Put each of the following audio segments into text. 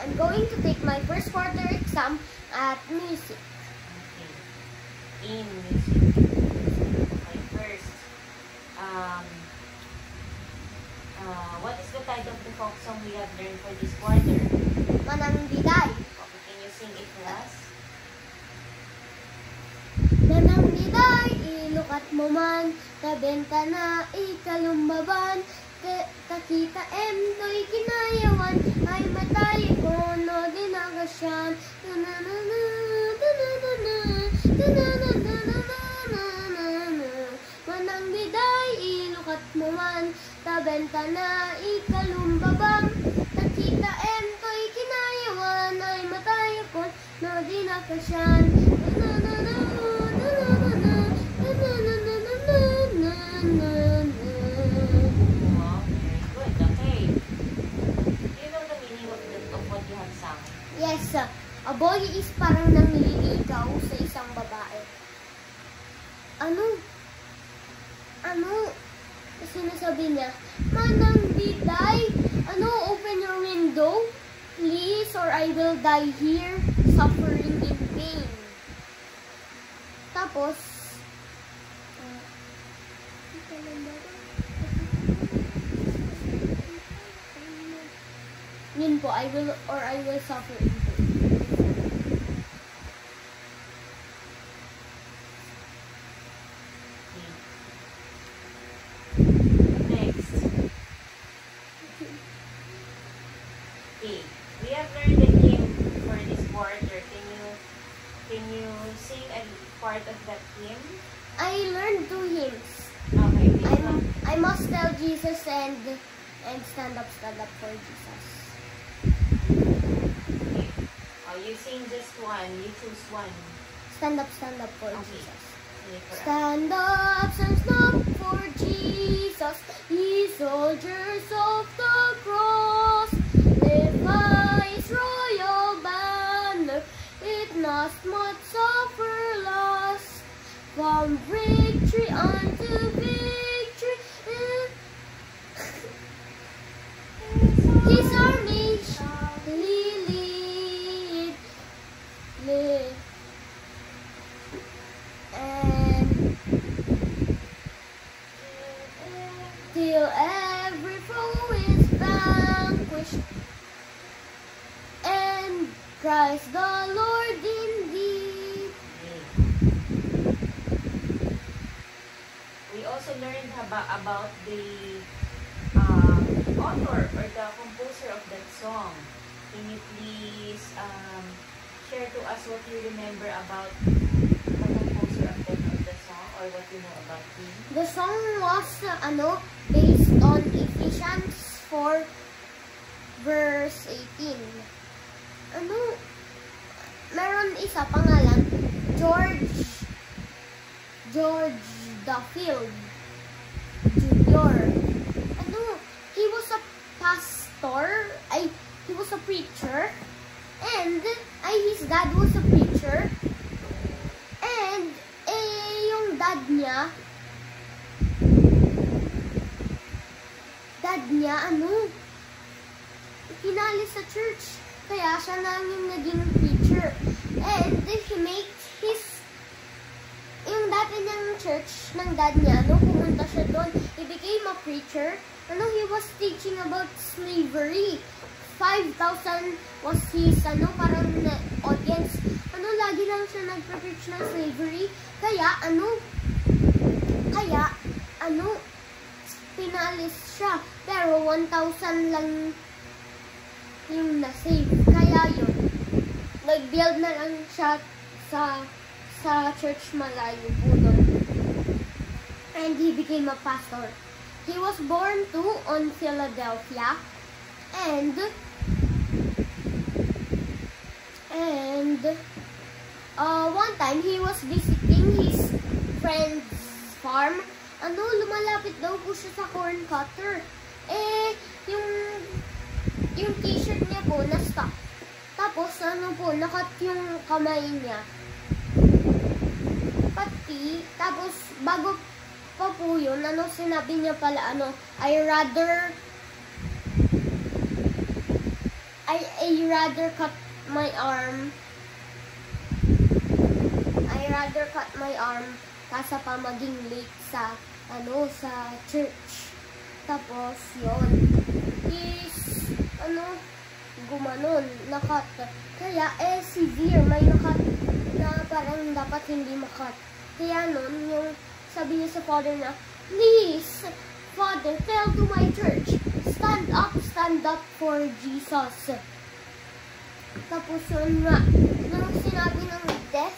I'm going to take my first quarter exam at music. Okay. In music. Okay, first. What is the title of the folk song we have learned for this quarter? Manangbiday. Okay, can you sing it to us? Manangbiday, ilukat mo man, kabenta na ikalumbaban, kakita to'y kinayawan, ay matay ko no dinagasyan. Manangbiday, ilukat mo man, kabenta na ikalumbabang, kakita to'y kinayawan, ay matay ko no dinagasyan. Yes, a boy is parang nangliligaw sa isang babae. Ano? Sinasabi niya, Manangbiday, open your window, please, or I will die here, suffering in pain. Tapos, yun po, I will suffer in pain. Next. Okay. We have learned the hymn for this quarter. Can you sing a part of that hymn? I learned 2 hymns. Okay. I must tell Jesus and stand up for Jesus. Okay. You sing just one. You choose one. Stand up for Okay. Jesus. Okay, Stand up for Jesus, ye soldiers of the cross. Lift his royal banner, it must not suffer loss. From victory unto victory, his army shall lead. And till every foe is vanquished, and Christ the Lord indeed. We also learned about the author or the composer of that song. Can you please share to us what you remember about the composer of the song, or what you know about him? The song was based on Ephesians 4 verse 18. Meron isa pangalan, George Duffield Jr. He was a pastor, he was a preacher, and his dad was a preacher, and yung dad niya pinalis sa church, kaya siya lang yung naging preacher, and he made yung dati niyang church ng dad niya, pumunta siya doon, he became a preacher, he was teaching about slavery. 5,000 was his, parang audience. Lagi lang siya nagpe-preach ng slavery. Kaya, pinalis siya. Pero 1,000 lang yung na-save. Kaya yun, nag-build na lang siya sa church malayo po doon. And he became a pastor. He was born on Philadelphia, and one time he was visiting his friend's farm. Lumalapit daw po siya sa corn cutter. Yung t-shirt niya po na-stuck. Tapos nakat yung kamay niya. Pati, tapos bago pa po yun, sinabi niya pala, I rather I rather cut my arm. I rather cut my arm kasa pa maging late sa sa church. Tapos yon is gumanon, nakat. Kaya severe, may nakat na parang dapat hindi makat. Kaya nun, yung sabi niya sa father na, please, Father, tell to my church, stand up for Jesus. Tapos yun nga, nung sinabi ng death,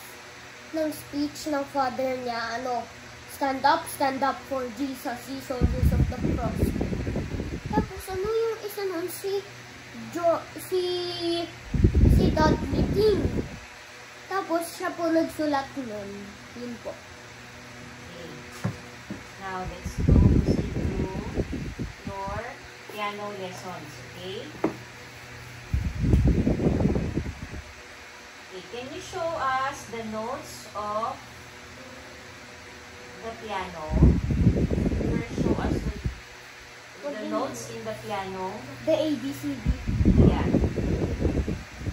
ng speech ng father niya, stand up for Jesus, the soldiers of the cross. Tapos yung isa nun, si Dudley King. Tapos siya po nagsulat nun. Yun po. Okay. Now, let's proceed to your piano lessons, okay? Okay, can you show us the notes of the piano? First, show us the notes in the piano. The ABCD. Yeah.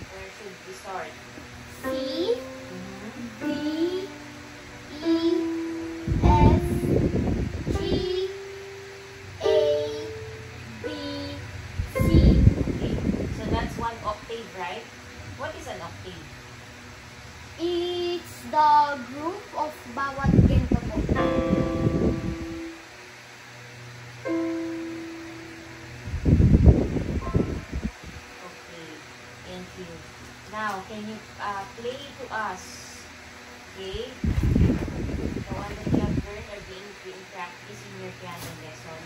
Where should we start? C, D, E, F, G, A, B, C. Okay, so that's one octave, right? What is an octave? It's the group of bawat gento po. Okay, thank you. Now, can you play to us, okay, the one that you have learned or being practiced in your piano lesson?